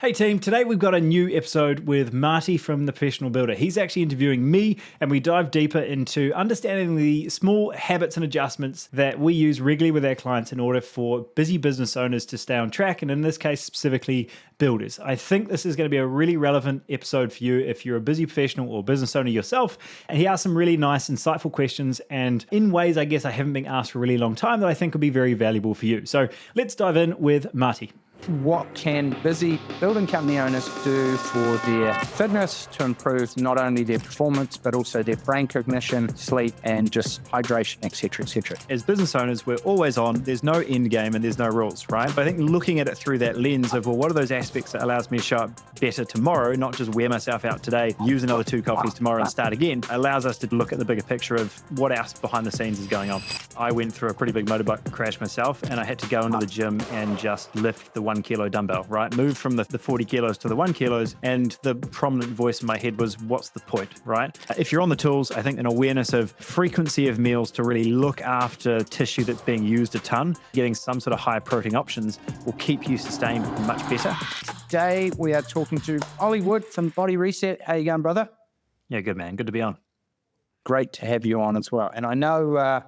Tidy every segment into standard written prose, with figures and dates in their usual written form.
Hey team, today we've got a new episode with Marty from The Professional Builder. He's actually interviewing me and we dive deeper into understanding the small habits and adjustments that we use regularly with our clients in order for busy business owners to stay on track, and in this case specifically builders. I think this is going to be a really relevant episode for you if you're a busy professional or business owner yourself, and he asked some really nice, insightful questions and in ways I guess I haven't been asked for a really long time that I think will be very valuable for you. So let's dive in with Marty. What can busy building company owners do for their fitness to improve not only their performance, but also their brain cognition, sleep, and just hydration, etc., etc. As business owners, we're always on. There's no end game and there's no rules, right? But I think looking at it through that lens of, well, what are those aspects that allows me to show up better tomorrow, not just wear myself out today, use another 2 coffees tomorrow and start again, allows us to look at the bigger picture of what else behind the scenes is going on. I went through a pretty big motorbike crash myself and I had to go into the gym and just lift the 1 kilo dumbbell, right? Move from the 40 kilos to the 1 kilos, and the prominent voice in my head was, what's the point, right? If you're on the tools, I think an awareness of frequency of meals to really look after tissue that's being used a ton, getting some sort of higher protein options will keep you sustained much better. Today, we are talking to Ollie Wood from Body Reset. How you going, brother? Yeah, good man. Good to be on. Great to have you on as well. And I know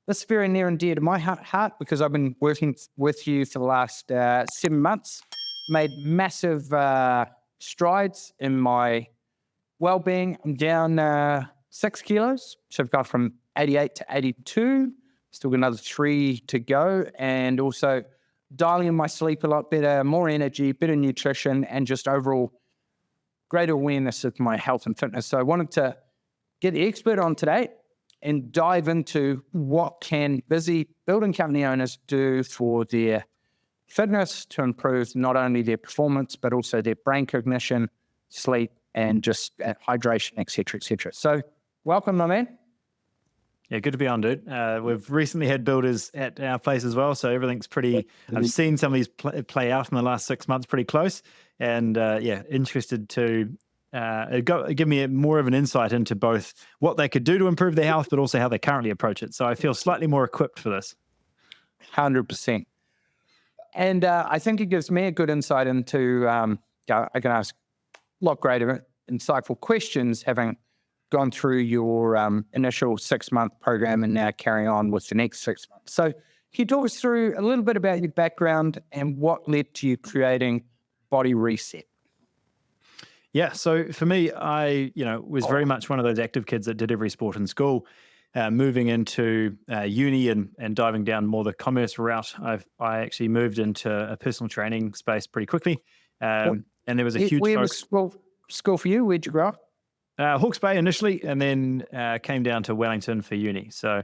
this is very near and dear to my heart because I've been working with you for the last 7 months, made massive strides in my well-being. I'm down 6 kilos, so I've gone from 88 to 82, still got another 3 to go, and also dialing in my sleep a lot better, more energy, better nutrition, and just overall greater awareness of my health and fitness. So I wanted to get the expert on today and dive into what can busy building company owners do for their fitness to improve not only their performance, but also their brain cognition, sleep, and just hydration, etc., etc. So welcome, my man. Yeah, good to be on, dude. We've recently had builders at our place as well, so everything's pretty, I've seen some of these play out in the last 6 months pretty close, and interested to give me more of an insight into both what they could do to improve their health, but also how they currently approach it. So I feel slightly more equipped for this. 100%. And I think it gives me a good insight into, I can ask a lot greater, insightful questions having gone through your initial 6-month program and now carrying on with the next 6 months. So can you talk us through a little bit about your background and what led to you creating Body Reset? Yeah, so for me, I was very much one of those active kids that did every sport in school. Moving into uni and diving down more the commerce route, I actually moved into a personal training space pretty quickly. And there was a huge Where was school for you? Where'd you grow up? Hawke's Bay initially, and then came down to Wellington for uni. So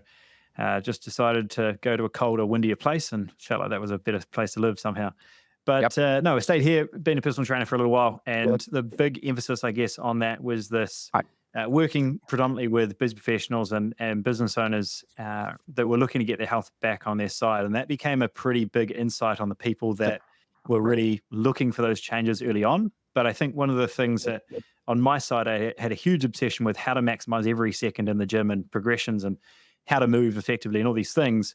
just decided to go to a colder, windier place and felt like that was a better place to live somehow. But no, I stayed here, been a personal trainer for a little while. And the big emphasis, I guess, on that was this working predominantly with business professionals and business owners that were looking to get their health back on their side. And that became a pretty big insight on the people that were really looking for those changes early on. But I think one of the things that on my side, I had a huge obsession with how to maximize every second in the gym and progressions and how to move effectively and all these things.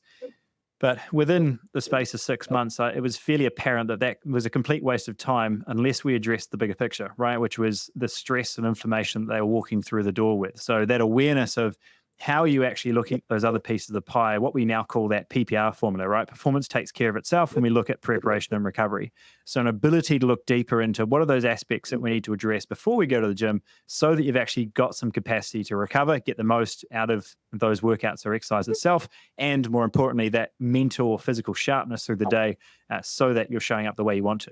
But within the space of 6 months, it was fairly apparent that was a complete waste of time unless we addressed the bigger picture, right? Which was the stress and inflammation that they were walking through the door with. So that awareness of how are you actually looking at those other pieces of the pie, what we now call that PPR formula, right? Performance takes care of itself when we look at preparation and recovery. So an ability to look deeper into what are those aspects that we need to address before we go to the gym so that you've actually got some capacity to recover, get the most out of those workouts or exercise itself, and more importantly, that mental or physical sharpness through the day so that you're showing up the way you want to.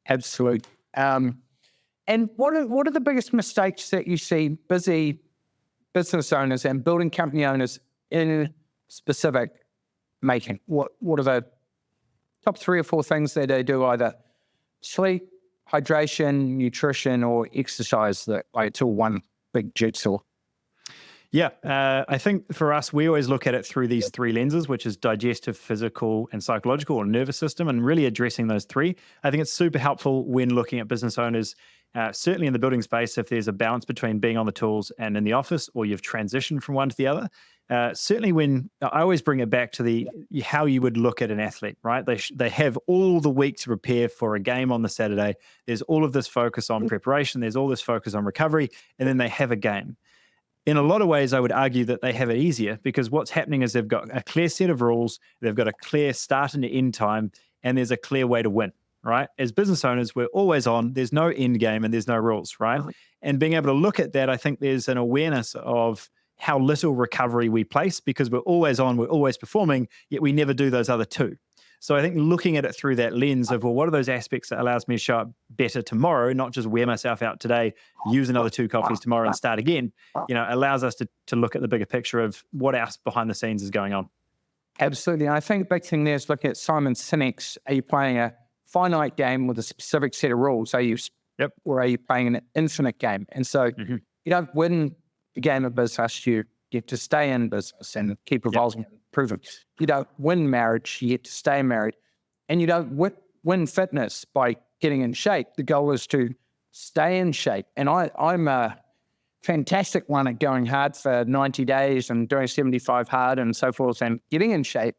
Absolutely. And what are the biggest mistakes that you see busy business owners and building company owners in specific making? What are the top 3 or 4 things that they do, either sleep, hydration, nutrition, or exercise, that it's all one big jigsaw? Yeah, I think for us, we always look at it through these three lenses, which is digestive, physical, and psychological, or nervous system, and really addressing those three. I think it's super helpful when looking at business owners, certainly in the building space, if there's a balance between being on the tools and in the office, or you've transitioned from one to the other. Certainly when I always bring it back to the how you would look at an athlete, right? They have all the week to prepare for a game on the Saturday. There's all of this focus on preparation. There's all this focus on recovery, and then they have a game. In a lot of ways, I would argue that they have it easier because what's happening is they've got a clear set of rules, they've got a clear start and end time, and there's a clear way to win, right? As business owners, we're always on, there's no end game and there's no rules, right? And being able to look at that, I think there's an awareness of how little recovery we place because we're always on, we're always performing, yet we never do those other two. So I think looking at it through that lens of, well, what are those aspects that allows me to show up better tomorrow, not just wear myself out today, use another 2 coffees tomorrow and start again, allows us to look at the bigger picture of what else behind the scenes is going on. Absolutely. And I think the big thing there is looking at Simon Sinek's, are you playing a finite game with a specific set of rules? Or are you playing an infinite game? And so you don't win the game of business, you get to stay in business and keep evolving and improving. You don't win marriage, you get to stay married. And you don't win fitness by getting in shape. The goal is to stay in shape. And I'm a fantastic one at going hard for 90 days and doing 75 hard and so forth and getting in shape,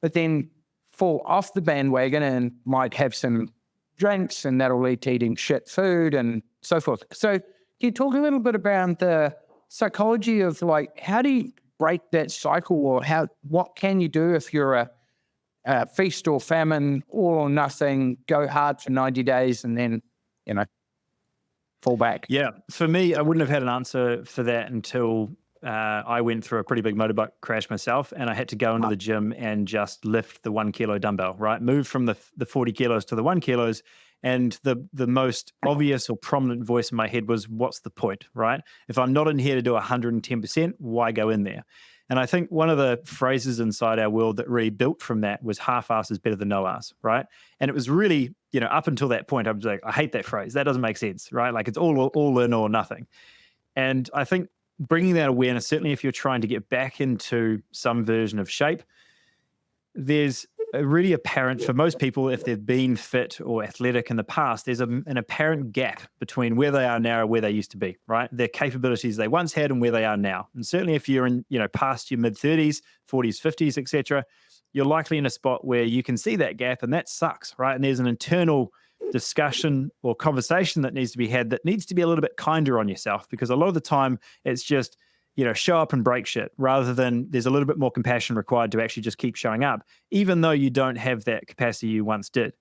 but then fall off the bandwagon and might have some drinks and that'll lead to eating shit food and so forth. So can you talk a little bit about the psychology of like, how do you break that cycle, or what can you do if you're a feast or famine, all or nothing, go hard for 90 days and then, fall back? Yeah. For me, I wouldn't have had an answer for that until I went through a pretty big motorbike crash myself, and I had to go into the gym and just lift the 1 kilo dumbbell, right? Move from the 40 kilos to the 1 kilos. And the most obvious or prominent voice in my head was, what's the point, right? If I'm not in here to do 110%, why go in there? And I think one of the phrases inside our world that really built from that was half-ass is better than no-ass, right? And it was really, up until that point, I was like, I hate that phrase. That doesn't make sense, right? Like it's all in or nothing. And I think bringing that awareness, certainly if you're trying to get back into some version of shape, there's really apparent for most people, if they've been fit or athletic in the past, there's an apparent gap between where they are now and where they used to be, right? Their capabilities they once had and where they are now. And certainly if you're in, past your mid-30s, 40s, 50s, etc., you're likely in a spot where you can see that gap, and that sucks, right? And there's an internal discussion or conversation that needs to be had that needs to be a little bit kinder on yourself, because a lot of the time it's just, show up and break shit, rather than there's a little bit more compassion required to actually just keep showing up, even though you don't have that capacity you once did.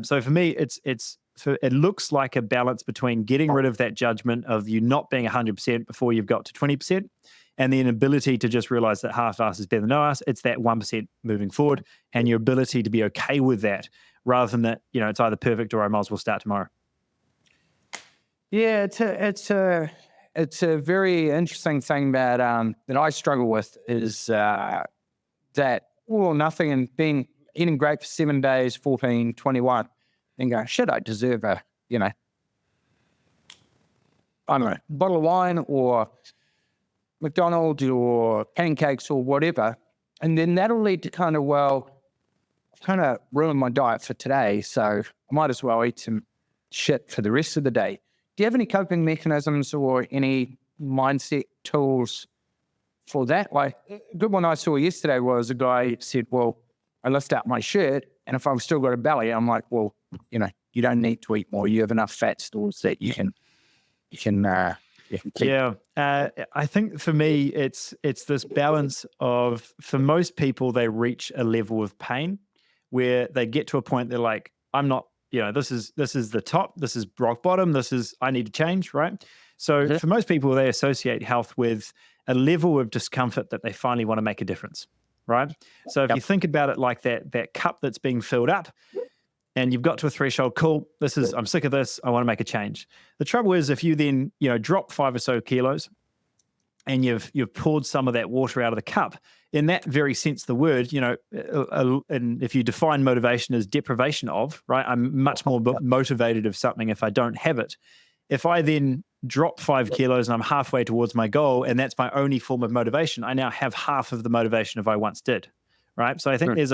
So for me, it looks like a balance between getting rid of that judgment of you not being 100% before you've got to 20%, and the inability to just realize that half-ass is better than no-ass. It's that 1% moving forward, and your ability to be okay with that, rather than that, it's either perfect or I might as well start tomorrow. Yeah, it's a very interesting thing that I struggle with is that all or nothing, and eating great for 7 days, 14, 21, and going, shit, I deserve a, I don't know, bottle of wine or McDonald's or pancakes or whatever. And then that'll lead to kind of, well, I've kind of ruined my diet for today, so I might as well eat some shit for the rest of the day. Do you have any coping mechanisms or any mindset tools for that? Like, a good one I saw yesterday was a guy said, well, I lift out my shirt, and if I've still got a belly, I'm like, well, you don't need to eat more. You have enough fat stores that you can keep. Yeah. I think for me, it's this balance of, for most people, they reach a level of pain where they get to a point they're like, I'm not, this is the top, this is rock bottom, I need to change, right? So for most people, they associate health with a level of discomfort that they finally want to make a difference, right? So if you think about it like that cup that's being filled up, and you've got to a threshold, cool, I'm sick of this, I want to make a change. The trouble is, if you then, drop 5 or so kilos, and you've poured some of that water out of the cup, in that very sense of the word, and if you define motivation as deprivation of, right, I'm much more motivated of something if I don't have it. if I then drop 5 kilos and I'm halfway towards my goal, and that's my only form of motivation, I now have half of the motivation of I once did, right? So I think there's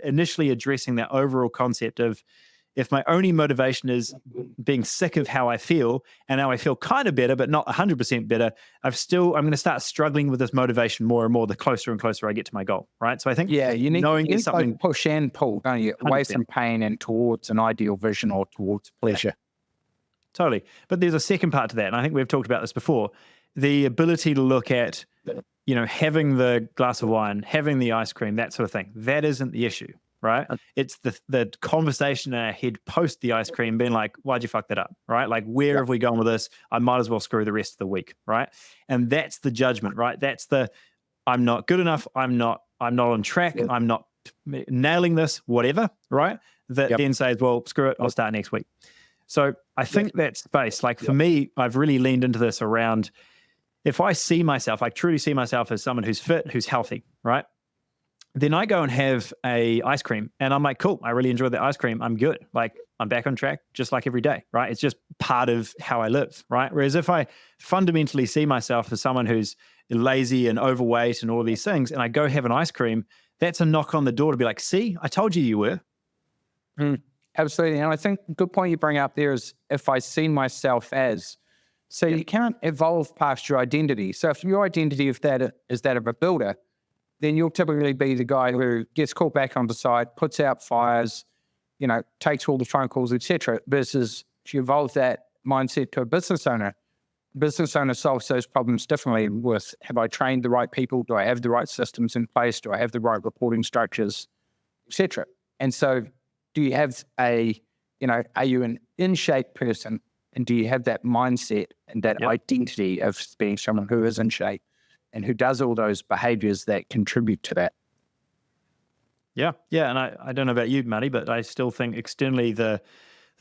initially addressing that overall concept of, if my only motivation is being sick of how I feel, and now I feel kind of better, but not 100% better, I'm going to start struggling with this motivation more and more the closer and closer I get to my goal, right? So I think you need something, both push and pull, don't you? Away 100%. from pain and towards an ideal vision or towards pleasure. Totally. But there's a second part to that, and I think we've talked about this before. The ability to look at, having the glass of wine, having the ice cream, that sort of thing. That isn't the issue, right? It's the conversation in our head post the ice cream being like, why'd you fuck that up, right? Like, where have we gone with this? I might as well screw the rest of the week, right? And that's the judgment, right? That's the, I'm not good enough. I'm not on track. I'm not nailing this, whatever, right? That then says, well, screw it, I'll start next week. So I think that space, like for me, I've really leaned into this around, if I see myself, I truly see myself as someone who's fit, who's healthy, right? Then I go and have a ice cream and I'm like, cool, I really enjoyed the ice cream. I'm good. Like, I'm back on track just like every day, right? It's just part of how I live, right? Whereas if I fundamentally see myself as someone who's lazy and overweight and all these things, and I go have an ice cream, that's a knock on the door to be like, see, I told you were. Absolutely. And I think the good point you bring up there is, if I see myself as, so you can't evolve past your identity. So if your identity is that of a builder, then you'll typically be the guy who gets called back on the side, puts out fires, takes all the phone calls, etc. Versus if you evolve that mindset to a business owner solves those problems differently with, have I trained the right people? Do I have the right systems in place? Do I have the right reporting structures, etc.? And so do you have are you an in-shape person? And do you have that mindset and that identity of being someone who is in shape and who does all those behaviors that contribute to that? Yeah. And I don't know about you, Matty, but I still think externally the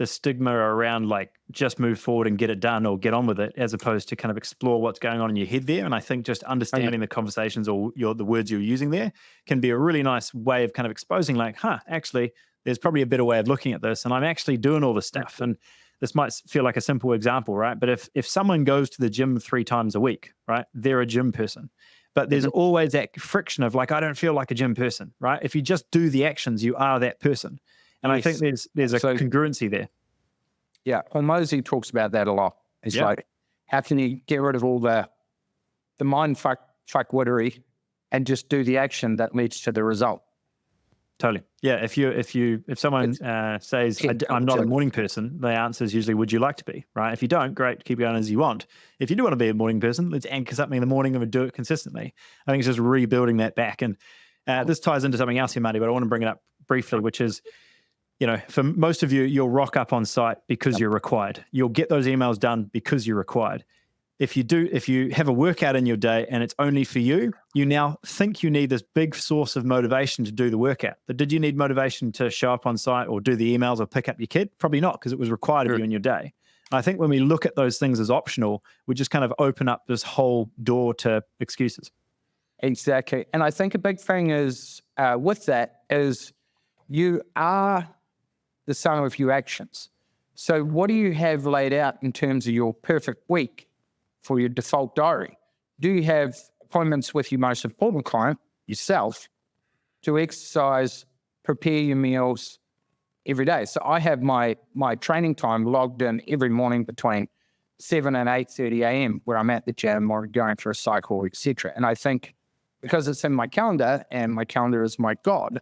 stigma around like just move forward and get it done or get on with it, as opposed to kind of explore what's going on in your head there. And I think just understanding the conversations or the words you're using there can be a really nice way of kind of exposing like, actually, there's probably a better way of looking at this. And I'm actually doing all this stuff. And this might feel like a simple example, right? But if someone goes to the gym 3 times a week, right, they're a gym person. But there's always that friction of like, I don't feel like a gym person, right? If you just do the actions, you are that person. And I think there's a congruency there. Yeah, and Mosey talks about that a lot. It's like, how can you get rid of all the mind fuckwittery and just do the action that leads to the result? Totally. Yeah. If someone says I'm not a morning person, the answer is usually, would you like to be? Right. If you don't, great, keep going as you want. If you do want to be a morning person, let's anchor something in the morning and do it consistently. I think it's just rebuilding that back. And this ties into something else here, Matty, but I want to bring it up briefly, which is, for most of you, you'll rock up on site because you're required. You'll get those emails done because you're required. If you have a workout in your day and it's only for you, you now think you need this big source of motivation to do the workout. But did you need motivation to show up on site or do the emails or pick up your kid? Probably not, because it was required of you in your day. I think when we look at those things as optional, we just kind of open up this whole door to excuses. Exactly. And I think a big thing is with that is you are the sum of your actions. So what do you have laid out in terms of your perfect week for your default diary? Do you have appointments with your most important client, yourself, to exercise, prepare your meals every day? So I have my training time logged in every morning between 7 and 8:30 a.m. where I'm at the gym or going for a cycle, etc. And I think because it's in my calendar and my calendar is my God,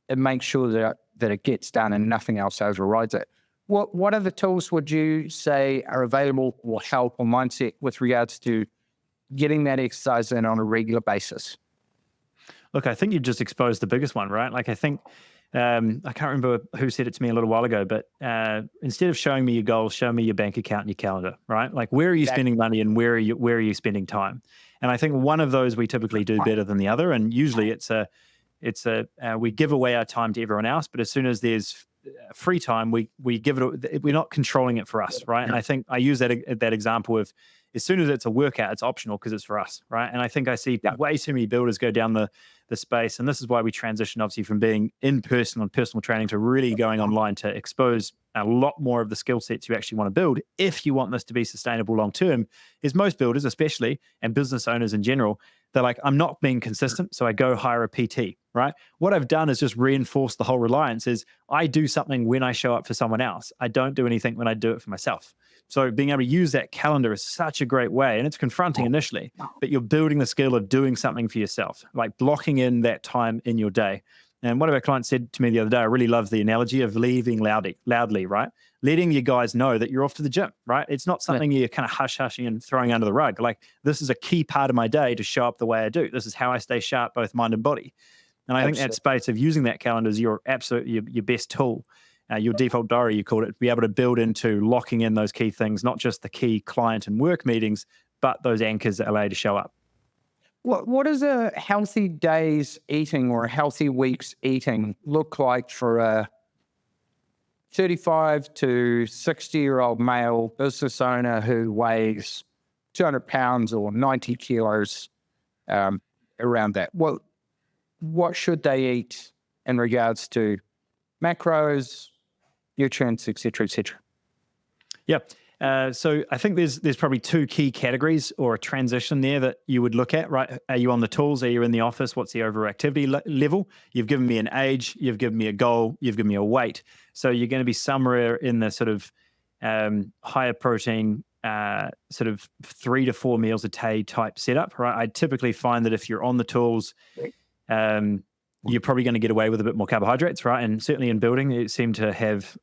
it makes sure that it gets done and nothing else overrides it. What other tools would you say are available or help or mindset with regards to getting that exercise in on a regular basis? Look, I think you just exposed the biggest one, right? Like I think, I can't remember who said it to me a little while ago, but instead of showing me your goals, show me your bank account and your calendar, right? Like where are you spending money and where are you spending time? And I think one of those we typically do better than the other. And usually we give away our time to everyone else, but as soon as there's free time, we give it. We're not controlling it for us, right? And I think I use that example of, as soon as it's a workout, it's optional because it's for us, right? And I think I see way too many builders go down the space, and this is why we transition obviously from being in person on personal training to really going online to expose a lot more of the skill sets you actually want to build if you want this to be sustainable long term, is most builders especially, and business owners in general, they're like, I'm not being consistent, so I go hire a PT, right? What I've done is just reinforce the whole reliance is I do something when I show up for someone else. I don't do anything when I do it for myself. So being able to use that calendar is such a great way, and it's confronting initially, but you're building the skill of doing something for yourself, like blocking in that time in your day. And one of our clients said to me the other day, I really love the analogy of leaving loudly, right? Letting your guys know that you're off to the gym, right? It's not something you're kind of hushing and throwing under the rug. Like, this is a key part of my day to show up the way I do. This is how I stay sharp, both mind and body. And I think that space of using that calendar is your best tool, your default diary, you called it, to be able to build into locking in those key things, not just the key client and work meetings, but those anchors that allow you to show up. What does a healthy day's eating or a healthy week's eating look like for a 35 to 60-year-old male business owner who weighs 200 pounds or 90 kilos, around that? What should they eat in regards to macros, nutrients, et cetera, et cetera? Yeah. So I think there's probably two key categories or a transition there that you would look at, right? Are you on the tools? Are you in the office? What's the overall activity level? You've given me an age, you've given me a goal, you've given me a weight. So you're going to be somewhere in the sort of higher protein, sort of 3 to 4 meals a day type setup, right? I typically find that if you're on the tools, you're probably going to get away with a bit more carbohydrates, right? And certainly in building, you seem to have,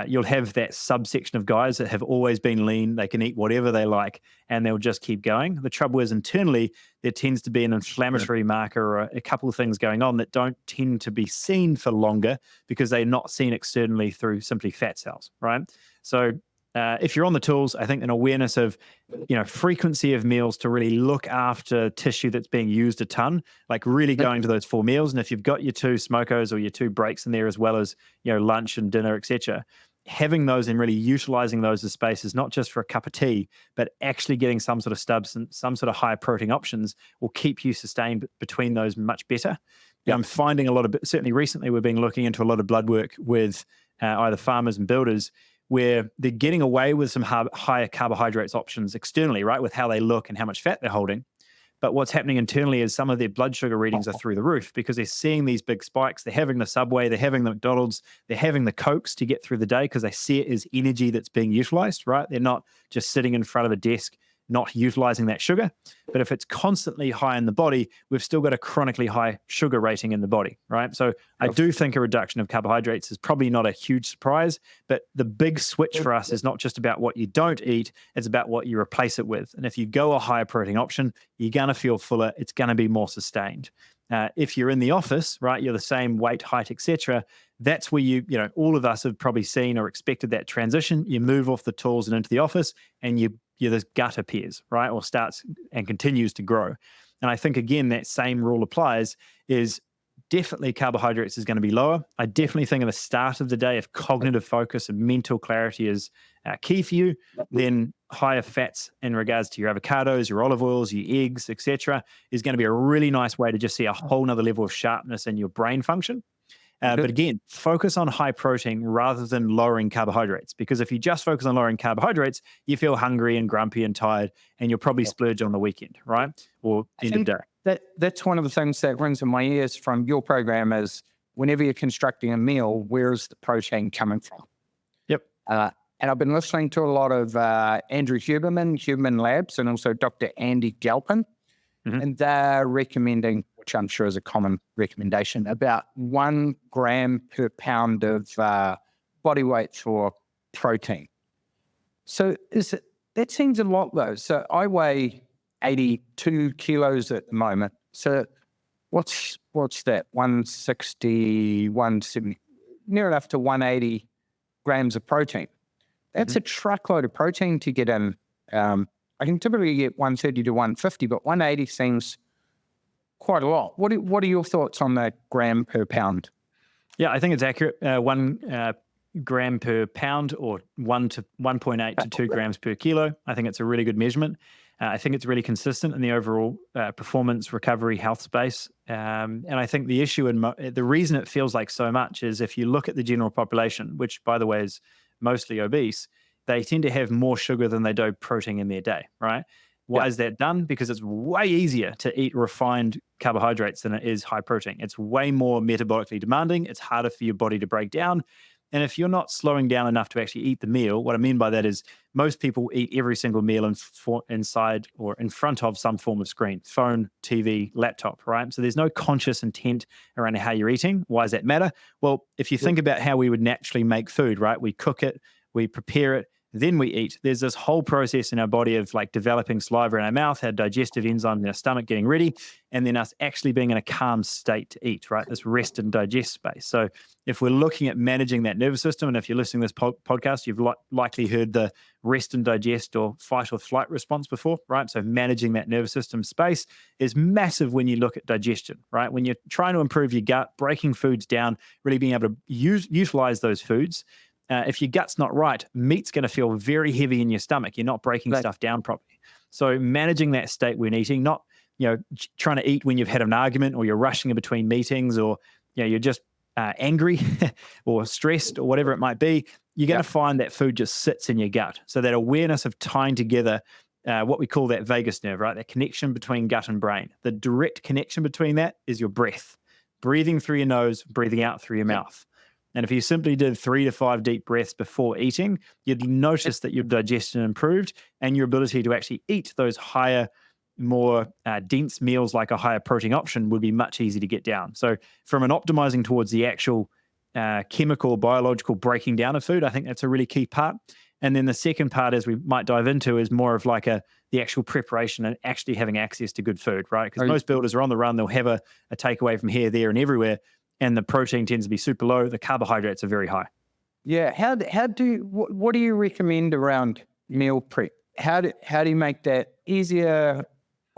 you'll have that subsection of guys that have always been lean. They can eat whatever they like, and they'll just keep going. The trouble is internally, there tends to be an inflammatory marker or a couple of things going on that don't tend to be seen for longer because they're not seen externally through simply fat cells, right? So if you're on the tools, I think an awareness of, frequency of meals to really look after tissue that's being used a ton, like really going to those 4 meals. And if you've got your 2 smokos or your 2 breaks in there, as well as, lunch and dinner, et cetera, having those and really utilizing those as spaces, not just for a cup of tea, but actually getting some sort of substance, some sort of higher protein options will keep you sustained between those much better. I'm finding a lot of, certainly recently, we've been looking into a lot of blood work with either farmers and builders, where they're getting away with some higher carbohydrates options externally, right, with how they look and how much fat they're holding. But what's happening internally is some of their blood sugar readings are through the roof because they're seeing these big spikes. They're having the Subway, they're having the McDonald's, they're having the Cokes to get through the day because they see it as energy that's being utilized, right? They're not just sitting in front of a desk not utilizing that sugar. But if it's constantly high in the body, we've still got a chronically high sugar rating in the body, right? So I do think a reduction of carbohydrates is probably not a huge surprise, but the big switch for us is not just about what you don't eat, it's about what you replace it with. And if you go a higher protein option, you're going to feel fuller, it's going to be more sustained. If you're in the office, right, you're the same weight, height, etc. That's where all of us have probably seen or expected that transition. You move off the tools and into the office, and this gut appears, right, or starts and continues to grow. And I think, again, that same rule applies, is definitely carbohydrates is going to be lower. I definitely think at the start of the day, if cognitive focus and mental clarity is key for you, then higher fats in regards to your avocados, your olive oils, your eggs, etc., is going to be a really nice way to just see a whole nother level of sharpness in your brain function. But again, focus on high protein rather than lowering carbohydrates, because if you just focus on lowering carbohydrates, you feel hungry and grumpy and tired, and you'll probably splurge on the weekend, right? Or end of day. That's one of the things that rings in my ears from your program is whenever you're constructing a meal, where's the protein coming from? Yep. And I've been listening to a lot of Andrew Huberman, Huberman Labs, and also Dr. Andy Galpin, and they're recommending, which I'm sure is a common recommendation, about 1 gram per pound of body weight for protein. So that seems a lot though. So I weigh 82 kilos at the moment. So what's that? 160, 170, near enough to 180 grams of protein. That's a truckload of protein to get in. I can typically get 130 to 150, but 180 seems quite a lot. What are your thoughts on that gram per pound? Yeah, I think it's accurate. 1 gram per pound, or 1.8 to 2 grams per kilo. I think it's a really good measurement. I think it's really consistent in the overall performance, recovery, health space. And I think the issue and the reason it feels like so much is if you look at the general population, which by the way is mostly obese, they tend to have more sugar than they do protein in their day, right? Why is that done? Because it's way easier to eat refined carbohydrates than it is high protein. It's way more metabolically demanding. It's harder for your body to break down. And if you're not slowing down enough to actually eat the meal, what I mean by that is most people eat every single meal inside or in front of some form of screen, phone, TV, laptop, right? So there's no conscious intent around how you're eating. Why does that matter? Well, if you think about how we would naturally make food, right? We cook it, we prepare it, then we eat. There's this whole process in our body of like developing saliva in our mouth, our digestive enzymes in our stomach getting ready, and then us actually being in a calm state to eat, right? This rest and digest space. So if we're looking at managing that nervous system, and if you're listening to this podcast, you've likely heard the rest and digest or fight or flight response before, right? So managing that nervous system space is massive when you look at digestion, right? When you're trying to improve your gut, breaking foods down, really being able to utilize those foods. If your gut's not right, meat's going to feel very heavy in your stomach. You're not breaking stuff down properly. So managing that state when eating, not trying to eat when you've had an argument or you're rushing in between meetings or you're just angry or stressed or whatever it might be, you're going to find that food just sits in your gut. So that awareness of tying together what we call that vagus nerve, right? That connection between gut and brain. The direct connection between that is your breath. Breathing through your nose, breathing out through your mouth. And if you simply did 3 to 5 deep breaths before eating, you'd notice that your digestion improved and your ability to actually eat those higher, more dense meals like a higher protein option would be much easier to get down. So from an optimizing towards the actual chemical, biological breaking down of food, I think that's a really key part. And then the second part, as we might dive into, is more of like the actual preparation and actually having access to good food, right? Because most builders are on the run. They'll have a takeaway from here, there, and everywhere. And the protein tends to be super low. The carbohydrates are very high. Yeah. What do you recommend around meal prep? How do you make that easier?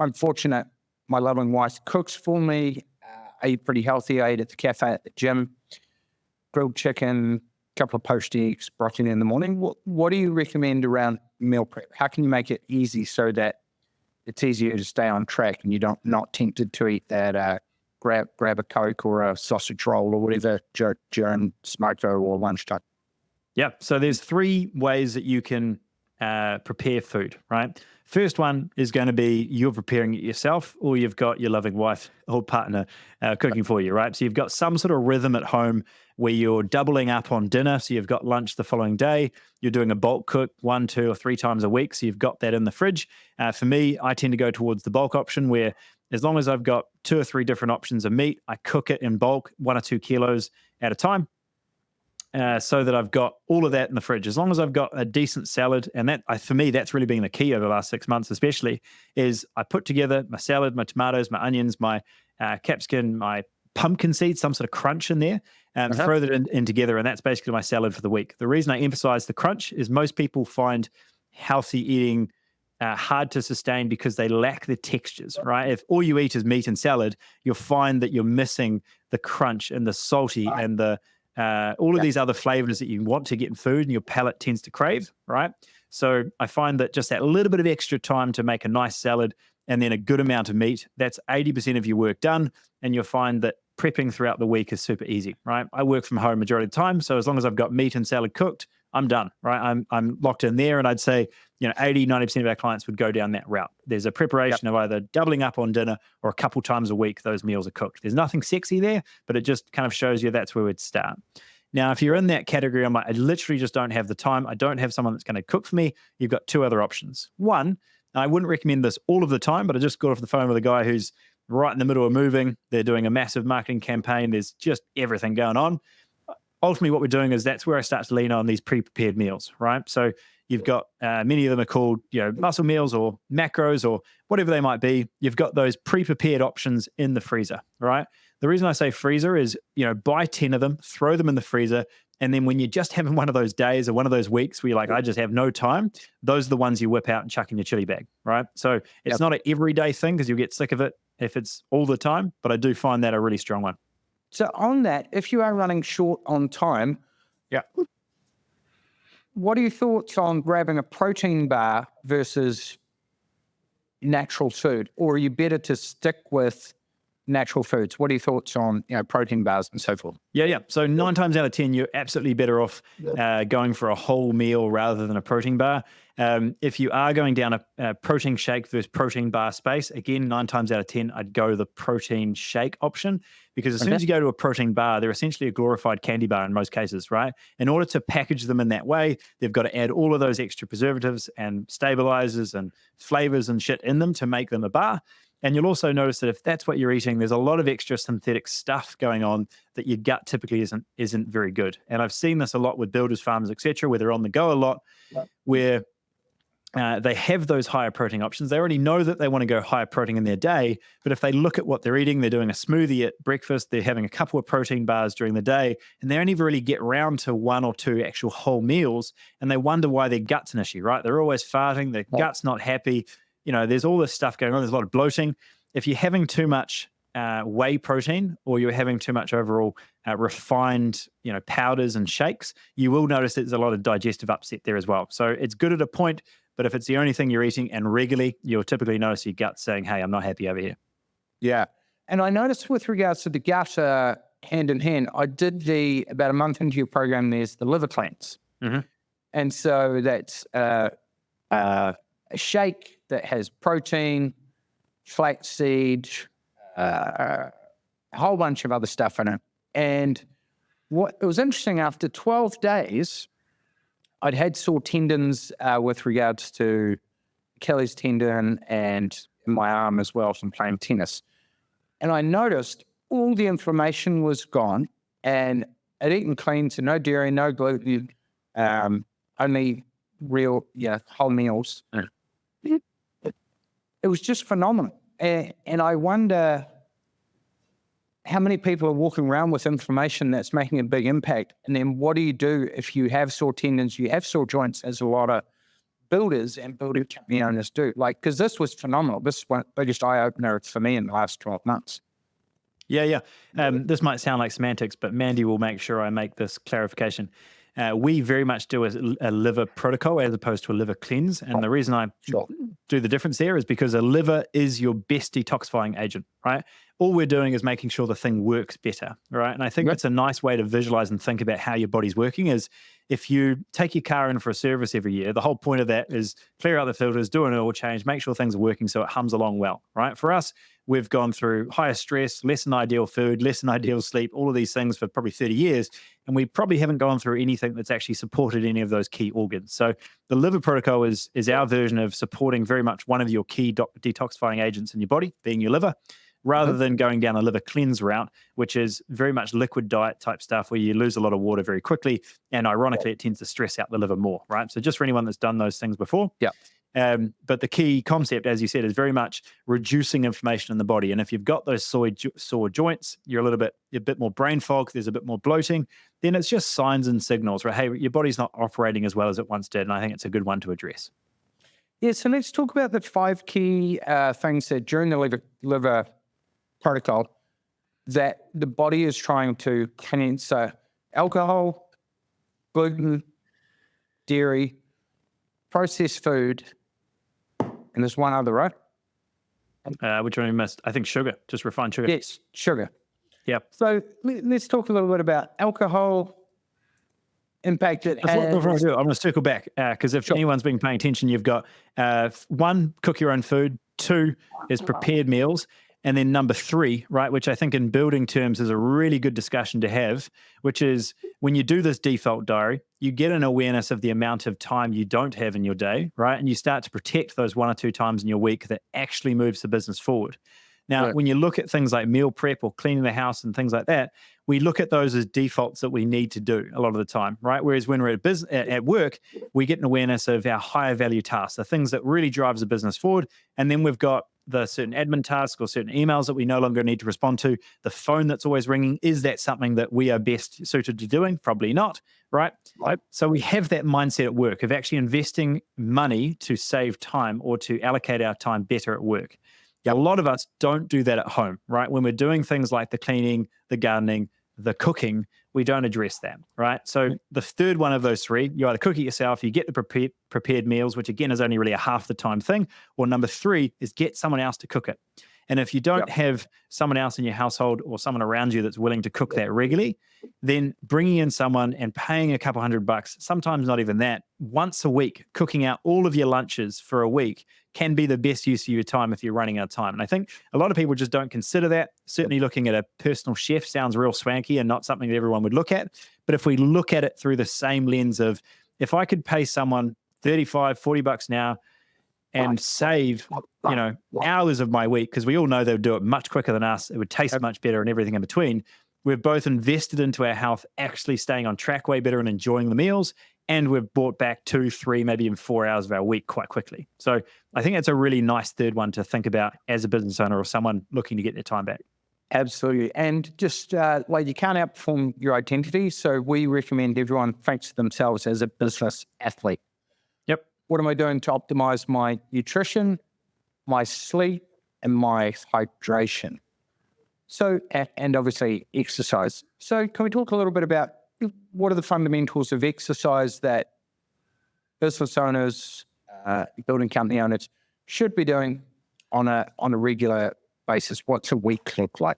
I'm fortunate. My loving wife cooks for me. I eat pretty healthy. I eat at the cafe at the gym, grilled chicken, couple of poached eggs, broccoli in the morning. What do you recommend around meal prep? How can you make it easy so that it's easier to stay on track and you're not tempted to eat that grab a Coke or a sausage roll or whatever during smoker or lunchtime? Yeah. So there's 3 ways that you can prepare food, right? First one is going to be you're preparing it yourself or you've got your loving wife or partner cooking for you, right? So you've got some sort of rhythm at home where you're doubling up on dinner. So you've got lunch the following day. You're doing a bulk cook 1, 2, or 3 times a week. So you've got that in the fridge. For me, I tend to go towards the bulk option where as long as I've got 2 or 3 different options of meat, I cook it in bulk, 1 or 2 kilos at a time. So that I've got all of that in the fridge. As long as I've got a decent salad, and that for me, that's really been the key over the last 6 months especially, is I put together my salad, my tomatoes, my onions, my capsicum, my pumpkin seeds, some sort of crunch in there, and throw that in together, and that's basically my salad for the week. The reason I emphasize the crunch is most people find healthy eating hard to sustain because they lack the textures, right? If all you eat is meat and salad, you'll find that you're missing the crunch and the salty and the all of these other flavors that you want to get in food and your palate tends to crave, right? So I find that just that little bit of extra time to make a nice salad and then a good amount of meat, that's 80% of your work done. And you'll find that prepping throughout the week is super easy, right? I work from home majority of the time. So as long as I've got meat and salad cooked, I'm done, right? I'm locked in there. And I'd say, 80, 90% of our clients would go down that route. There's a preparation of either doubling up on dinner or a couple times a week, those meals are cooked. There's nothing sexy there, but it just kind of shows you that's where we'd start. Now, if you're in that category, I'm like, I literally just don't have the time. I don't have someone that's going to cook for me. You've got 2 other options. One, I wouldn't recommend this all of the time, but I just got off the phone with a guy who's right in the middle of moving. They're doing a massive marketing campaign. There's just everything going on. Ultimately, what we're doing is that's where I start to lean on these pre-prepared meals, right? So you've got many of them are called, muscle meals or macros or whatever they might be. You've got those pre-prepared options in the freezer, right? The reason I say freezer is, buy 10 of them, throw them in the freezer. And then when you're just having one of those days or one of those weeks where you're like, I just have no time, those are the ones you whip out and chuck in your chili bag, right? So it's not an everyday thing because you'll get sick of it if it's all the time, but I do find that a really strong one. So on that, if you are running short on time, what are your thoughts on grabbing a protein bar versus natural food? Or are you better to stick with natural foods. What are your thoughts on, protein bars and so forth? Yeah. So 9 times out of 10, you're absolutely better off going for a whole meal rather than a protein bar. If you are going down a protein shake versus protein bar space, again, 9 times out of 10, I'd go the protein shake option, because as soon as you go to a protein bar, they're essentially a glorified candy bar in most cases, right? In order to package them in that way, they've got to add all of those extra preservatives and stabilizers and flavors and shit in them to make them a bar. And you'll also notice that if that's what you're eating, there's a lot of extra synthetic stuff going on that your gut typically isn't very good. And I've seen this a lot with builders, farmers, etc., where they're on the go a lot, where they have those higher protein options. They already know that they want to go higher protein in their day, but if they look at what they're eating, they're doing a smoothie at breakfast, they're having a couple of protein bars during the day, and they only really get around to 1 or 2 actual whole meals, and they wonder why their gut's an issue, right? They're always farting, their gut's not happy. There's all this stuff going on. There's a lot of bloating. If you're having too much whey protein, or you're having too much overall refined, powders and shakes, you will notice there's a lot of digestive upset there as well. So it's good at a point, but if it's the only thing you're eating and regularly, you'll typically notice your gut saying, hey, I'm not happy over here. Yeah. And I noticed with regards to the gut, hand in hand, I did about a month into your program, there's the liver cleanse. Mm-hmm. And so that's a shake that has protein, flaxseed, a whole bunch of other stuff in it. And what it was interesting, after 12 days, I'd had sore tendons with regards to Achilles tendon and my arm as well from playing tennis. And I noticed all the inflammation was gone, and I'd eaten clean, so no dairy, no gluten, only real, whole meals. It was just phenomenal. And I wonder how many people are walking around with inflammation that's making a big impact. And then what do you do if you have sore tendons, you have sore joints, as a lot of builders and building company owners do? Because this was phenomenal. This was the biggest eye-opener for me in the last 12 months. Yeah. This might sound like semantics, but Mandy will make sure I make this clarification. We very much do a liver protocol as opposed to a liver cleanse. And the reason I do the difference there is because a liver is your best detoxifying agent, right? All we're doing is making sure the thing works better, right? And I think that's a nice way to visualize and think about how your body's working is, if you take your car in for a service every year, the whole point of that is clear out the filters, do an oil change, make sure things are working so it hums along well, right? For us, we've gone through higher stress, less than ideal food, less than ideal sleep, all of these things for probably 30 years. And we probably haven't gone through anything that's actually supported any of those key organs. So the liver protocol is our version of supporting very much one of your key detoxifying agents in your body, being your liver, rather than going down a liver cleanse route, which is very much liquid diet type stuff where you lose a lot of water very quickly. And ironically, it tends to stress out the liver more, right? So just for anyone that's done those things before. Yeah. But the key concept, as you said, is very much reducing inflammation in the body. And if you've got those sore joints, you're a bit more brain fog, there's a bit more bloating, then it's just signs and signals, right? Hey, your body's not operating as well as it once did. And I think it's a good one to address. Yeah, so let's talk about the 5 key things that during the liver protocol that the body is trying to cleanse. So alcohol, gluten, dairy, processed food, and there's one other, right? Which one we missed? I think sugar, just refined sugar. Yes, sugar. Yeah. So let's talk a little bit about alcohol, impact it has. Before I do, I'm going to circle back because if anyone's been paying attention, you've got 1, cook your own food, 2 is prepared meals, and then number 3, right, which I think in building terms is a really good discussion to have, which is when you do this default diary, you get an awareness of the amount of time you don't have in your day, right? And you start to protect those 1 or 2 times in your week that actually moves the business forward. Now, when you look at things like meal prep or cleaning the house and things like that, we look at those as defaults that we need to do a lot of the time, right? Whereas when we're at work, we get an awareness of our higher value tasks, the things that really drives the business forward. And then we've got the certain admin tasks or certain emails that we no longer need to respond to, the phone that's always ringing. Is that something that we are best suited to doing? Probably not, right? So we have that mindset at work of actually investing money to save time or to allocate our time better at work. A lot of us don't do that at home, right? When we're doing things like the cleaning, the gardening, the cooking, we don't address that, right? So the third one of those 3, you either cook it yourself, you get the prepared meals, which again is only really a half the time thing, or number 3 is get someone else to cook it. And if you don't have someone else in your household or someone around you that's willing to cook that regularly, then bringing in someone and paying a couple $100, sometimes not even that, once a week, cooking out all of your lunches for a week can be the best use of your time if you're running out of time. And I think a lot of people just don't consider that. Certainly looking at a personal chef sounds real swanky and not something that everyone would look at. But if we look at it through the same lens of, if I could pay someone $35, $40 now and save, hours of my week, because we all know they'll do it much quicker than us, it would taste much better and everything in between. We've both invested into our health, actually staying on track way better and enjoying the meals. And we've brought back 2, 3, maybe even 4 hours of our week quite quickly. So I think that's a really nice third one to think about as a business owner or someone looking to get their time back. Absolutely. And just you can't outperform your identity. So we recommend everyone thinks of themselves as a business athlete. Yep. What am I doing to optimize my nutrition, my sleep, and my hydration? So, and obviously exercise. So can we talk a little bit about what are the fundamentals of exercise that business owners, building company owners should be doing on a regular basis? What's a week look like?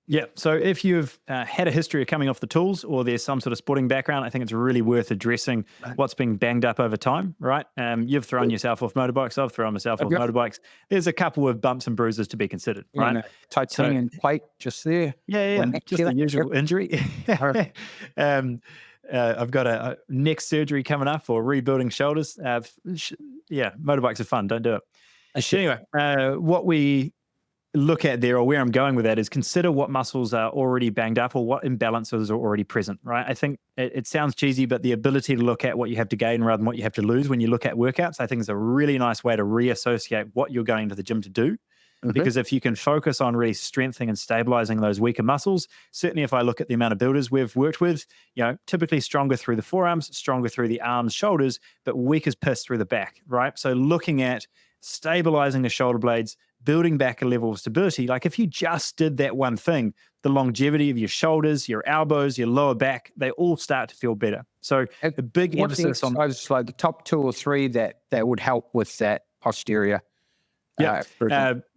Yeah. So if you've had a history of coming off the tools or there's some sort of sporting background, I think it's really worth addressing what's being banged up over time, right? You've thrown yourself off motorbikes. I've thrown myself off motorbikes. There's a couple of bumps and bruises to be considered, right? Titanium plate just there. Yeah. Just the usual injury. I've got a neck surgery coming up for rebuilding shoulders. Motorbikes are fun. Don't do it. Anyway, what we look at there, or where I'm going with that, is consider what muscles are already banged up or what imbalances are already present, right? I think it sounds cheesy, but the ability to look at what you have to gain rather than what you have to lose when you look at workouts, I think is a really nice way to reassociate what you're going to the gym to do. Because if you can focus on really strengthening and stabilizing those weaker muscles, certainly if I look at the amount of builders we've worked with, typically stronger through the forearms, stronger through the arms, shoulders, but weak as piss through the back, right? So looking at stabilizing the shoulder blades, building back a level of stability. Like if you just did that one thing, the longevity of your shoulders, your elbows, your lower back, they all start to feel better. So a big emphasis on like the top 2 or 3 that would help with that posterior.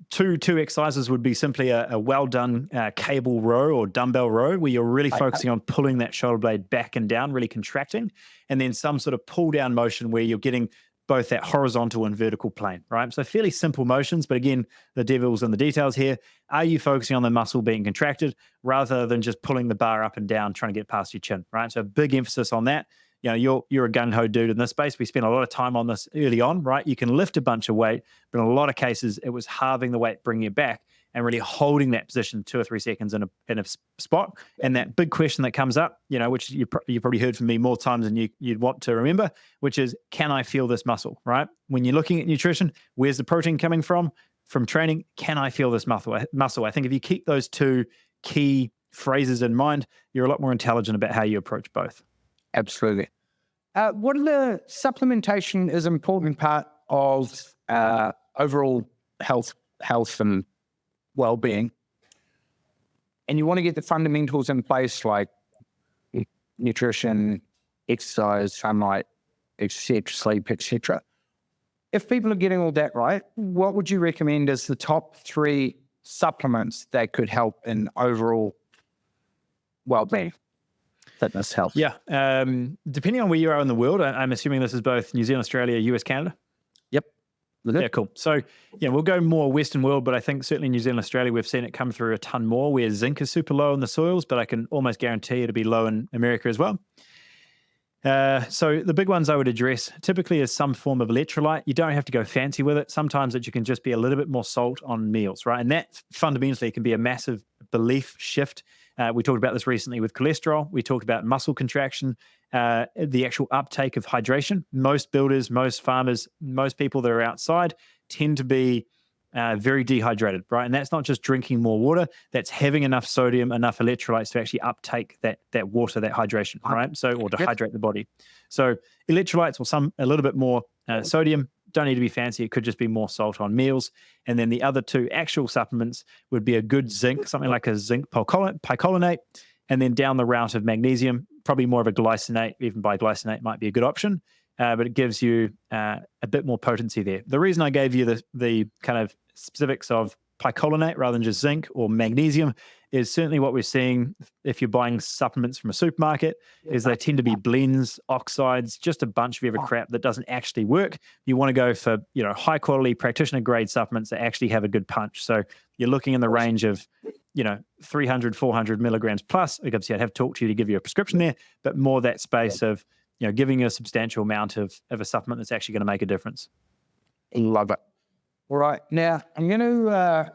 Two exercises would be simply a well-done cable row or dumbbell row where you're really focusing on pulling that shoulder blade back and down, really contracting, and then some sort of pull-down motion where you're getting both that horizontal and vertical plane, right? So fairly simple motions, but again, the devil's in the details here. Are you focusing on the muscle being contracted rather than just pulling the bar up and down, trying to get past your chin, right? So big emphasis on that. You're a gung-ho dude in this space. We spent a lot of time on this early on, right? You can lift a bunch of weight, but in a lot of cases, it was halving the weight, bringing it back, and really holding that position 2 or 3 seconds in a spot. And that big question that comes up, which you probably heard from me more times than you'd want to remember, which is, can I feel this muscle, right? When you're looking at nutrition, where's the protein coming from? From training, can I feel this muscle? I think if you keep those 2 key phrases in mind, you're a lot more intelligent about how you approach both. Absolutely. What are the supplementation is an important part of overall health and well-being, and you want to get the fundamentals in place like nutrition, exercise, sunlight, etc., sleep, etc. If people are getting all that right, what would you recommend as the top 3 supplements that could help in overall well-being? Fitness, health. Yeah. Depending on where you are in the world, I'm assuming this is both New Zealand, Australia, US, Canada. Yep. Yeah, cool. So, we'll go more Western world, but I think certainly New Zealand, Australia, we've seen it come through a ton more where zinc is super low in the soils, but I can almost guarantee it'll be low in America as well. So the big ones I would address typically is some form of electrolyte. You don't have to go fancy with it. Sometimes you can just be a little bit more salt on meals, right? And that fundamentally can be a massive belief shift. We talked about this recently with cholesterol. We talked about muscle contraction, the actual uptake of hydration. Most builders, most farmers, most people that are outside tend to be very dehydrated, right? And that's not just drinking more water, that's having enough sodium, enough electrolytes to actually uptake that water, that hydration, right? So, or to hydrate the body. So electrolytes or a little bit more sodium, don't need to be fancy. It could just be more salt on meals. And then the other 2 actual supplements would be a good zinc, something like a zinc picolinate, and then down the route of magnesium, probably more of a glycinate, even biglycinate might be a good option. But it gives you a bit more potency there. The reason I gave you the kind of specifics of picolinate rather than just zinc, or magnesium, is certainly what we're seeing if you're buying supplements from a supermarket, is they tend to be blends, oxides, just a bunch of every crap that doesn't actually work. You want to go for, high quality practitioner grade supplements that actually have a good punch. So you're looking in the range of, 300, 400 milligrams plus. Obviously, I'd have to talk to you to give you a prescription there, but more that space of, giving you a substantial amount of a supplement that's actually going to make a difference. Love it. All right. Now, we're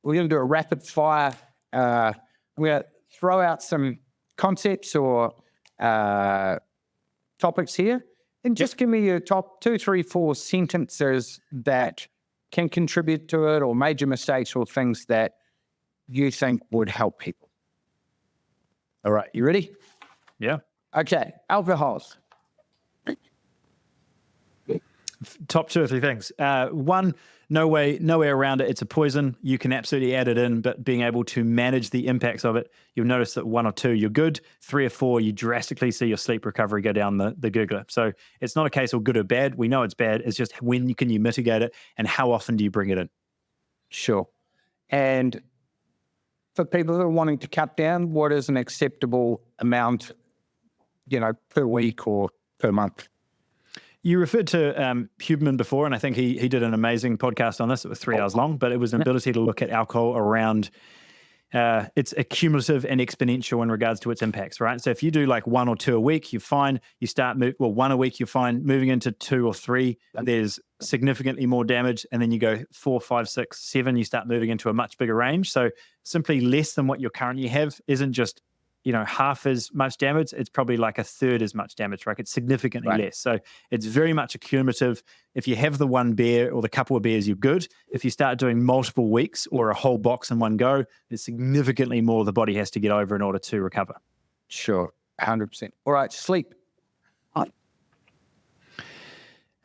going to do a rapid fire. I'm going to throw out some concepts or topics here, and just give me your top 2, 3, 4 sentences that can contribute to it, or major mistakes or things that you think would help people. All right. You ready? Yeah. Okay. Alcohols. Top 2 or 3 things. One, no way around it. It's a poison. You can absolutely add it in, but being able to manage the impacts of it, you'll notice that 1 or 2, you're good. 3 or 4, you drastically see your sleep recovery go down the googler. So it's not a case of good or bad. We know it's bad. It's just when can you mitigate it, and how often do you bring it in? Sure. And for people who are wanting to cut down, what is an acceptable amount, per week or per month? You referred to Huberman before, and I think he did an amazing podcast on this. It was 3 hours long, but it was an ability to look at alcohol around it's accumulative and exponential in regards to its impacts, right? So if you do like 1 or 2 a week, you're fine. You start 1 a week, you're fine. Moving into 2 or 3, there's significantly more damage, and then you go 4, 5, 6, 7. You start moving into a much bigger range. So simply less than what you currently have isn't just half as much damage. It's probably like a third as much damage, right? It's significantly less. So it's very much accumulative. If you have the 1 beer or the couple of beers, you're good. If you start doing multiple weeks or a whole box in one go, there's significantly more the body has to get over in order to recover. Sure, 100%. All right, sleep.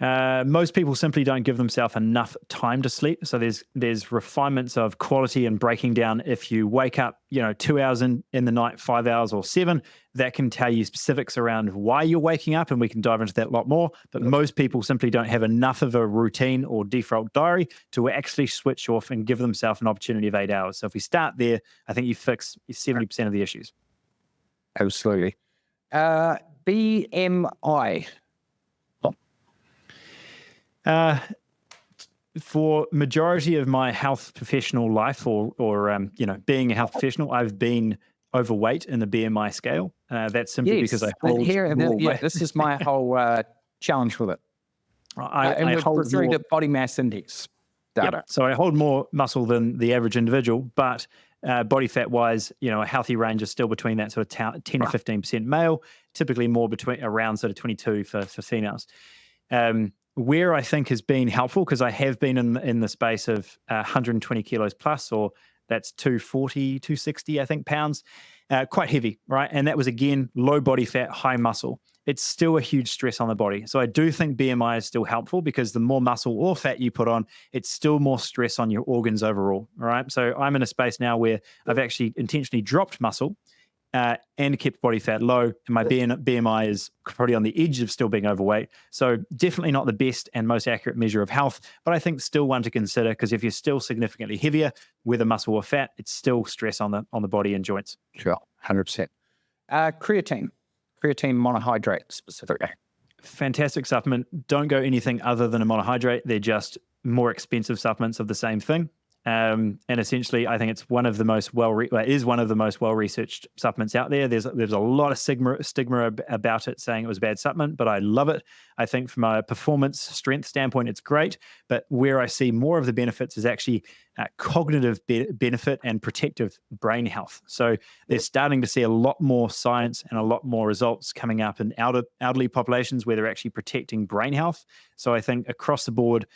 Most people simply don't give themselves enough time to sleep. So there's refinements of quality and breaking down. If you wake up, 2 hours in the night, 5 hours or 7, that can tell you specifics around why you're waking up, and we can dive into that a lot more. But most people simply don't have enough of a routine or default diary to actually switch off and give themselves an opportunity of 8 hours. So if we start there, I think you fix 70% of the issues. Absolutely. BMI. For majority of my health professional life, or being a health professional, I've been overweight in the BMI scale. That's simply because I hold more weight. This is my whole challenge with it. I hold referring to body mass index data. So I hold more muscle than the average individual, but body fat wise, a healthy range is still between that sort of 10 to 15% male, typically more between around sort of 22 for females. Where I think has been helpful, because I have been in the space of 120 kilos plus, or that's 240, 260, I think, pounds, quite heavy, right? And that was, again, low body fat, high muscle. It's still a huge stress on the body. So I do think BMI is still helpful, because the more muscle or fat you put on, it's still more stress on your organs overall, all right? So I'm in a space now where I've actually intentionally dropped muscle and kept body fat low, and my BMI is probably on the edge of still being overweight. So definitely not the best and most accurate measure of health, but I think still one to consider, because if you're still significantly heavier, whether muscle or fat, it's still stress on the body and joints. Sure, 100%. Creatine monohydrate specifically. Fantastic supplement. Don't go anything other than a monohydrate. They're just more expensive supplements of the same thing. And essentially, I think it's one of the most well-researched supplements out there. There's a lot of stigma about it, saying it was a bad supplement, but I love it. I think from a performance strength standpoint, it's great. But where I see more of the benefits is actually cognitive benefit and protective brain health. So they're starting to see a lot more science and a lot more results coming up in elderly populations where they're actually protecting brain health. So I think across the board,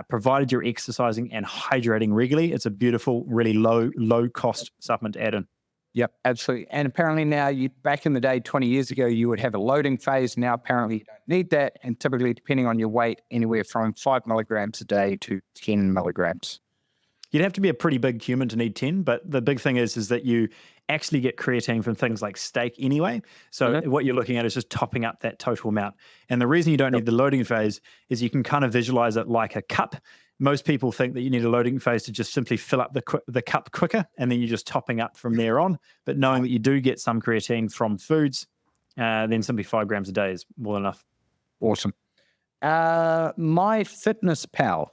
provided you're exercising and hydrating regularly, it's a beautiful, really low cost supplement to add in. Yep, absolutely. And apparently now, back in the day, 20 years ago, you would have a loading phase. Now, apparently, you don't need that. And typically, depending on your weight, anywhere from 5 milligrams a day to 10 milligrams. You'd have to be a pretty big human to need 10, but the big thing is that you actually get creatine from things like steak anyway. So what you're looking at is just topping up that total amount. And the reason you don't need the loading phase is you can kind of visualize it like a cup. most people think that you need a loading phase to just simply fill up the cup quicker, and then you're just topping up from there on. But knowing that you do get some creatine from foods, then simply 5 grams a day is more than enough. Awesome. My Fitness Pal.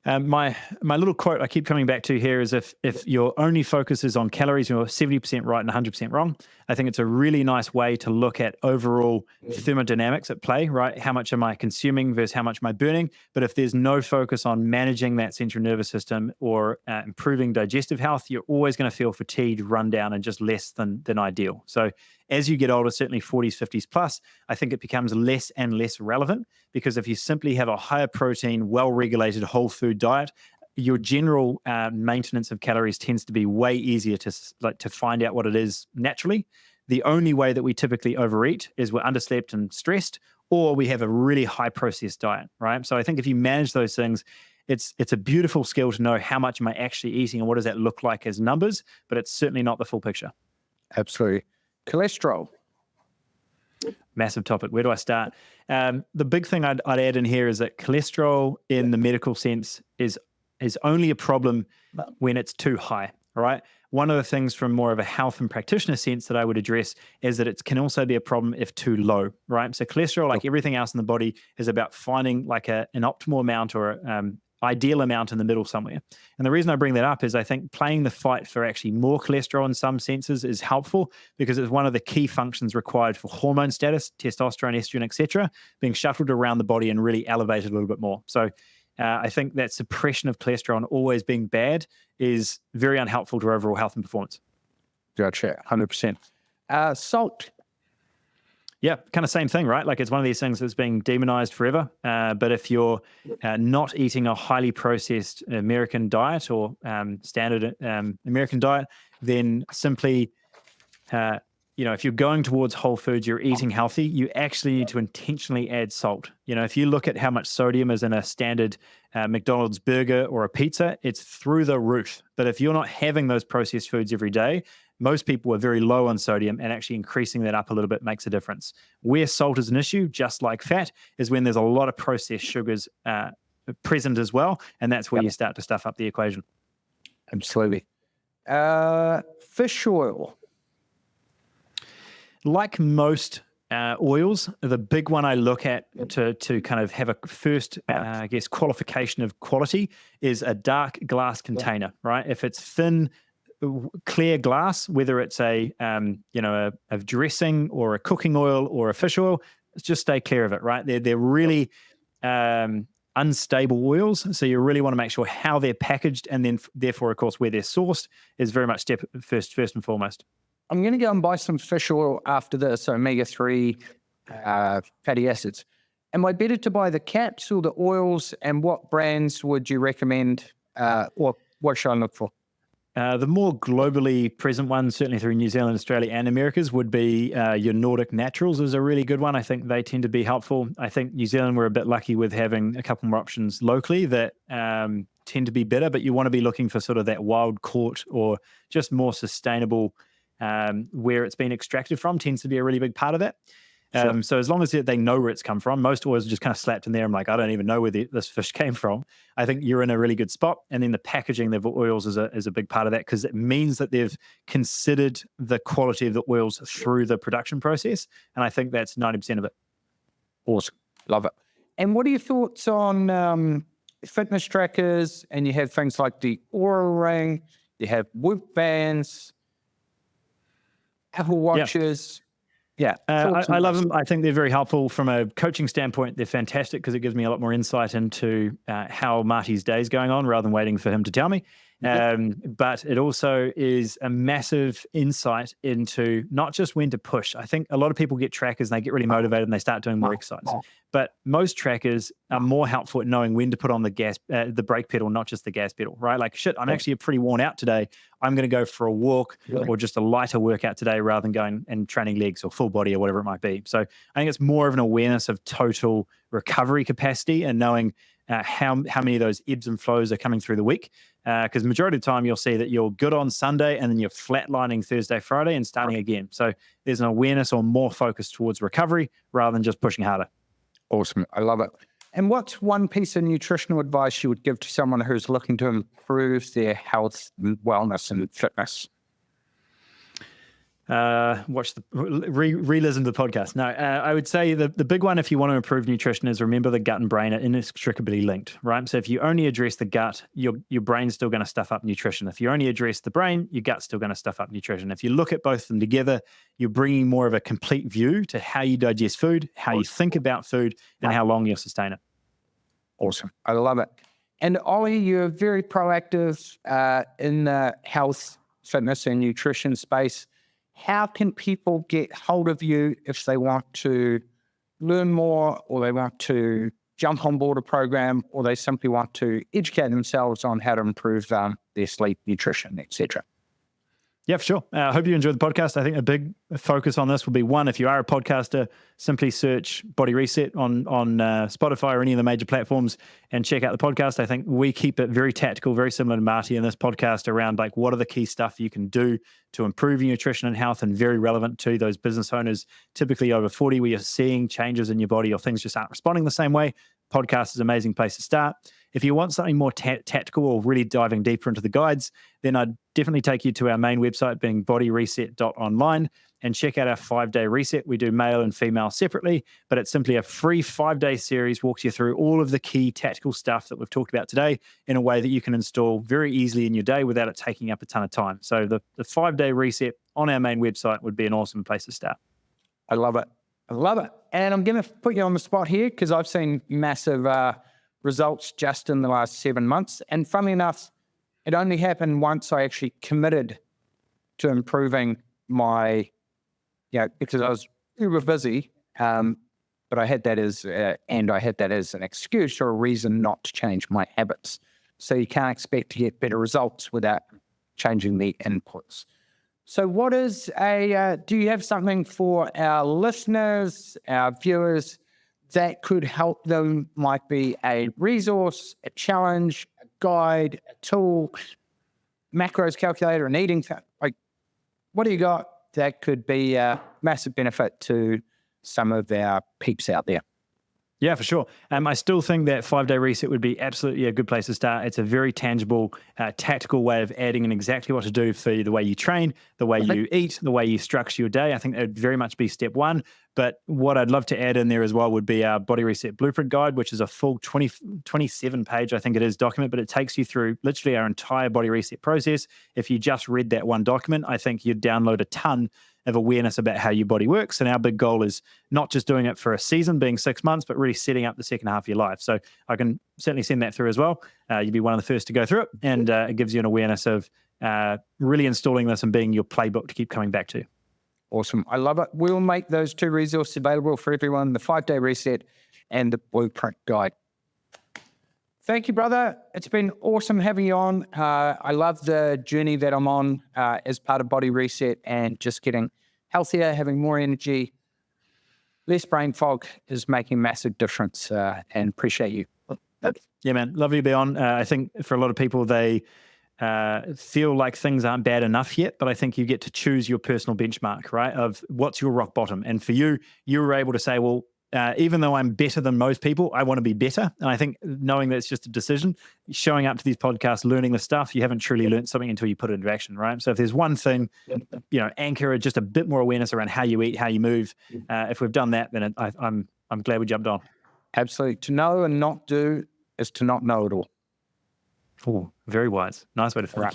My little quote I keep coming back to here is if your only focus is on calories, you're 70% right and 100% wrong. I think it's a really nice way to look at overall thermodynamics at play, right? How much am I consuming versus how much am I burning? But if there's no focus on managing that central nervous system or improving digestive health, you're always going to feel fatigued, run down, and just less than ideal. So as you get older, certainly 40s, 50s plus, I think it becomes less and less relevant, because if you simply have a higher protein, well-regulated whole food diet, your general maintenance of calories tends to be way easier to find out what it is naturally. The only way that we typically overeat is we're underslept and stressed, or we have a really high processed diet, right? So I think if you manage those things, it's a beautiful skill to know how much am I actually eating and what does that look like as numbers, but it's certainly not the full picture. Absolutely. Cholesterol. Massive topic. Where do I start? The big thing I'd add in here is that cholesterol in the medical sense is only a problem when it's too high, all right? One of the things from more of a health and practitioner sense that I would address is that it can also be a problem if too low, right? So cholesterol, like everything else in the body, is about finding like an optimal amount or ideal amount in the middle somewhere. And the reason I bring that up is I think playing the fight for actually more cholesterol in some senses is helpful, because it's one of the key functions required for hormone status, testosterone, estrogen, etc., being shuffled around the body and really elevated a little bit more. So I think that suppression of cholesterol and always being bad is very unhelpful to overall health and performance. Gotcha, 100%. Salt. Yeah, kind of same thing, right? Like it's one of these things that's being demonized forever. But if you're not eating a highly processed American diet or standard American diet, then simply, if you're going towards whole foods, you're eating healthy, you actually need to intentionally add salt. If you look at how much sodium is in a standard McDonald's burger or a pizza, it's through the roof. But if you're not having those processed foods every day, most people are very low on sodium, and actually increasing that up a little bit makes a difference. Where salt is an issue, just like fat, is when there's a lot of processed sugars present as well, and that's where you start to stuff up the equation. Absolutely. Fish oil. Like most oils, the big one I look at to kind of have a first, qualification of quality is a dark glass container, right? If it's thin, clear glass, whether it's a dressing or a cooking oil or a fish oil, just stay clear of it, right? They're really unstable oils, so you really want to make sure how they're packaged, and then therefore, of course, where they're sourced is very much first and foremost. I'm going to go and buy some fish oil after this, omega-3 fatty acids. Am I better to buy the caps or the oils, and what brands would you recommend, or what should I look for? The more globally present ones, certainly through New Zealand, Australia, and Americas, would be your Nordic Naturals is a really good one. I think they tend to be helpful. I think New Zealand, we're a bit lucky with having a couple more options locally that tend to be better, but you want to be looking for sort of that wild caught or just more sustainable where it's been extracted from tends to be a really big part of that. Sure. So as long as they know where it's come from, most oils are just kind of slapped in there. I'm like, I don't even know where this fish came from. I think you're in a really good spot. And then the packaging of oils is a big part of that, because it means that they've considered the quality of the oils through the production process. And I think that's 90% of it. Awesome. Love it. And what are your thoughts on fitness trackers? And you have things like the Oura Ring, you have Whoop bands, Apple Watches. Yeah, I love them. I think they're very helpful from a coaching standpoint. They're fantastic because it gives me a lot more insight into how Marty's day is going on rather than waiting for him to tell me. But it also is a massive insight into not just when to push. I think a lot of people get trackers and they get really motivated and they start doing more exercise. But most trackers are more helpful at knowing when to put on the brake pedal, not just the gas pedal, right? Like, shit, I'm actually pretty worn out today. I'm going to go for a walk or just a lighter workout today rather than going and training legs or full body or whatever it might be. So I think it's more of an awareness of total recovery capacity and knowing how many of those ebbs and flows are coming through the week. Because majority of the time you'll see that you're good on Sunday and then you're flatlining Thursday, Friday and starting again. So there's an awareness or more focus towards recovery rather than just pushing harder. Awesome. I love it. And what's one piece of nutritional advice you would give to someone who's looking to improve their health, and wellness, and fitness? Re-listen to the podcast. No, I would say the big one, if you want to improve nutrition, is remember the gut and brain are inextricably linked, right? So if you only address the gut, your brain's still going to stuff up nutrition. If you only address the brain, your gut's still going to stuff up nutrition. If you look at both of them together, you're bringing more of a complete view to how you digest food, how you think about food, and how long you'll sustain it. Awesome. I love it. And Ollie, you're very proactive in the health, fitness, and nutrition space. How can people get hold of you if they want to learn more, or they want to jump on board a program, or they simply want to educate themselves on how to improve their sleep, nutrition, etc.? Yeah, for sure. I hope you enjoyed the podcast. I think a big focus on this will be, one, if you are a podcaster, simply search Body Reset on Spotify or any of the major platforms and check out the podcast. I think we keep it very tactical, very similar to Marty in this podcast, around like what are the key stuff you can do to improve your nutrition and health, and very relevant to those business owners, typically over 40, where you're seeing changes in your body or things just aren't responding the same way. Podcast is an amazing place to start. If you want something more tactical or really diving deeper into the guides, then I'd definitely take you to our main website, being bodyreset.online, and check out our 5-day reset. We do male and female separately, but it's simply a free 5-day series, walks you through all of the key tactical stuff that we've talked about today in a way that you can install very easily in your day without it taking up a ton of time. So the 5-day reset on our main website would be an awesome place to start. I love it. I love it. And I'm going to put you on the spot here because I've seen massive results just in the last 7 months. And funnily enough, it only happened once I actually committed to improving my, because I was uber busy, but I had that as, an excuse or a reason not to change my habits. So you can't expect to get better results without changing the inputs. So do you have something for our listeners, our viewers, that could help them? Might be a resource, a challenge, a guide, a tool, macros calculator, an eating, like, what do you got that could be a massive benefit to some of our peeps out there? Yeah, for sure. I still think that 5-day reset would be absolutely a good place to start. It's a very tangible, tactical way of adding in exactly what to do for the way you train, the way you eat, the way you structure your day. I think that would very much be step one. But what I'd love to add in there as well would be our Body Reset Blueprint Guide, which is a full 27 page, I think it is, document, but it takes you through literally our entire body reset process. If you just read that one document, I think you'd download a ton of awareness about how your body works. And our big goal is not just doing it for a season, being 6 months, but really setting up the second half of your life. So I can certainly send that through as well. You'd be one of the first to go through it. And it gives you an awareness of really installing this and being your playbook to keep coming back to. Awesome. I love it. We'll make those two resources available for everyone, the 5-day reset and the Blueprint Guide. Thank you, brother. It's been awesome having you on. I love the journey that I'm on as part of Body Reset, and just getting healthier, having more energy, less brain fog is making a massive difference, and appreciate you. Yeah, man. Lovely to be on. I think for a lot of people, they feel like things aren't bad enough yet, but I think you get to choose your personal benchmark, right, of what's your rock bottom. And for you, you were able to say, well, even though I'm better than most people, I want to be better. And I think knowing that it's just a decision, showing up to these podcasts, learning the stuff, you haven't truly learned something until you put it into action, right? So if there's one thing, anchor just a bit more awareness around how you eat, how you move. If we've done that, then I'm glad we jumped on. Absolutely. To know and not do is to not know at all. Oh, very wise. Nice way to finish.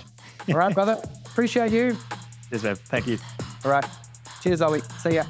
All right, brother. Appreciate you. Cheers, man. Thank you. All right. Cheers, Ollie. See ya.